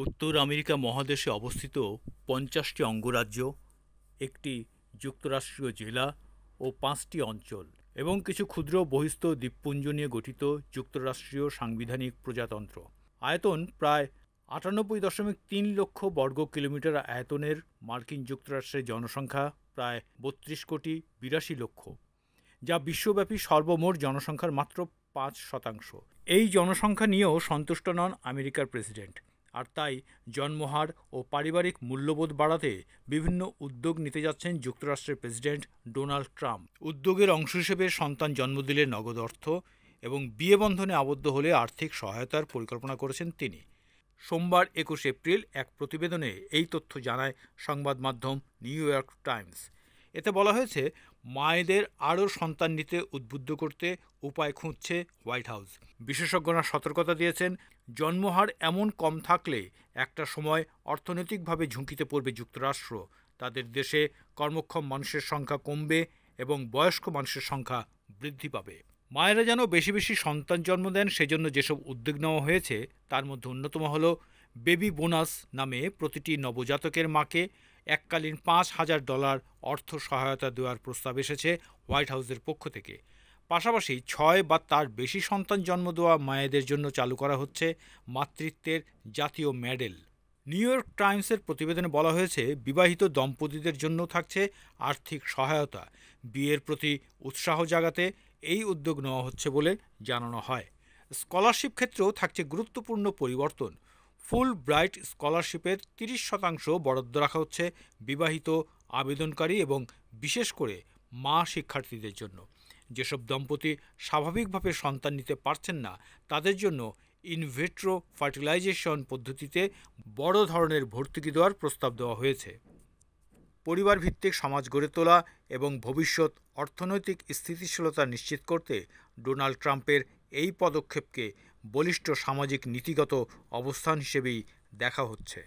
উত্তর আমেরিকা মহাদেশে অবস্থিত ৫০টি অঙ্গরাজ্য, একটি যুক্তরাষ্ট্রীয় জেলা ও ৫টি অঞ্চল এবং কিছু ক্ষুদ্র বহিঃস্থ দ্বীপপুঞ্জ নিয়ে গঠিত যুক্তরাষ্ট্রীয় সাংবিধানিক প্রজাতন্ত্র। আয়তন প্রায় ৯৮.৩ লক্ষ বর্গ কিলোমিটার আয়তনের মার্কিন যুক্তরাষ্ট্রের জনসংখ্যা প্রায় ৩২,৮২,০০,০০০, যা বিশ্বব্যাপী সর্বমোট জনসংখ্যার মাত্র ৫%। এই জনসংখ্যা নিয়েও সন্তুষ্ট নন আমেরিকার প্রেসিডেন্ট, আর তাই জন্মহার ও পারিবারিক মূল্যবোধ বাড়াতে বিভিন্ন উদ্যোগ নিতে যাচ্ছেন যুক্তরাষ্ট্রের প্রেসিডেন্ট ডোনাল্ড ট্রাম্প। উদ্যোগের অংশ হিসেবে সন্তান জন্ম দিলে নগদ অর্থ এবং বিয়ে বন্ধনে আবদ্ধ হলে আর্থিক সহায়তার পরিকল্পনা করেছেন তিনি। সোমবার ২১ এপ্রিল এক প্রতিবেদনে এই তথ্য জানায় সংবাদ মাধ্যম নিউ ইয়র্ক টাইমস। এতে বলা হয়েছে, মায়েদের আরও সন্তান নিতে উদ্বুদ্ধ করতে উপায় খুঁজছে হোয়াইট হাউস। বিশেষজ্ঞরা সতর্কতা দিয়েছেন, জন্মহার এমন কম থাকলে একটা সময় অর্থনৈতিকভাবে ঝুঁকিতে পড়বে যুক্তরাষ্ট্র। তাদের দেশে কর্মক্ষম মানুষের সংখ্যা কমবে এবং বয়স্ক মানুষের সংখ্যা বৃদ্ধি পাবে। মায়েরা যেন বেশি বেশি সন্তান জন্ম দেন, সেজন্য যেসব উদ্যোগ নেওয়া হয়েছে তার মধ্যে অন্যতম হল বেবি বোনাস নামে প্রতিটি নবজাতকের মাকে এককালীন $৫,০০০ অর্থ সহায়তা দেওয়ার প্রস্তাব এসেছে হোয়াইট হাউসের পক্ষ থেকে। পাশাপাশি ৬ বা তার বেশি সন্তান জন্ম দেওয়া মায়েদের জন্য চালু করা হচ্ছে মাতৃত্বের জাতীয় মেডেল। নিউ ইয়র্ক টাইমসের প্রতিবেদনে বলা হয়েছে, বিবাহিত দম্পতিদের জন্য থাকছে আর্থিক সহায়তা। বিয়ের প্রতি উৎসাহ জাগাতে এই উদ্যোগ নেওয়া হচ্ছে বলে জানানো হয়। স্কলারশিপ ক্ষেত্রেও থাকছে গুরুত্বপূর্ণ পরিবর্তন। ফুল ব্রাইট স্কলারশিপের ৩০% বরাদ্দ রাখা হচ্ছে বিবাহিত আবেদনকারী এবং বিশেষ করে মা শিক্ষার্থীদের জন্য। যেসব দম্পতি স্বাভাবিকভাবে সন্তান নিতে পারছেন না তাদের জন্য ইনভিট্রো ফার্টিলাইজেশন পদ্ধতিতে বড় ধরনের ভর্তুকি দেওয়ার প্রস্তাব দেওয়া হয়েছে। পরিবার ভিত্তিক সমাজ গড়ে তোলা এবং ভবিষ্যৎ অর্থনৈতিক স্থিতিশীলতা নিশ্চিত করতে ডোনাল্ড ট্রাম্পের এই পদক্ষেপকে বলিষ্ঠ সামাজিক নীতিগত অবস্থান হিসেবেই দেখা হচ্ছে।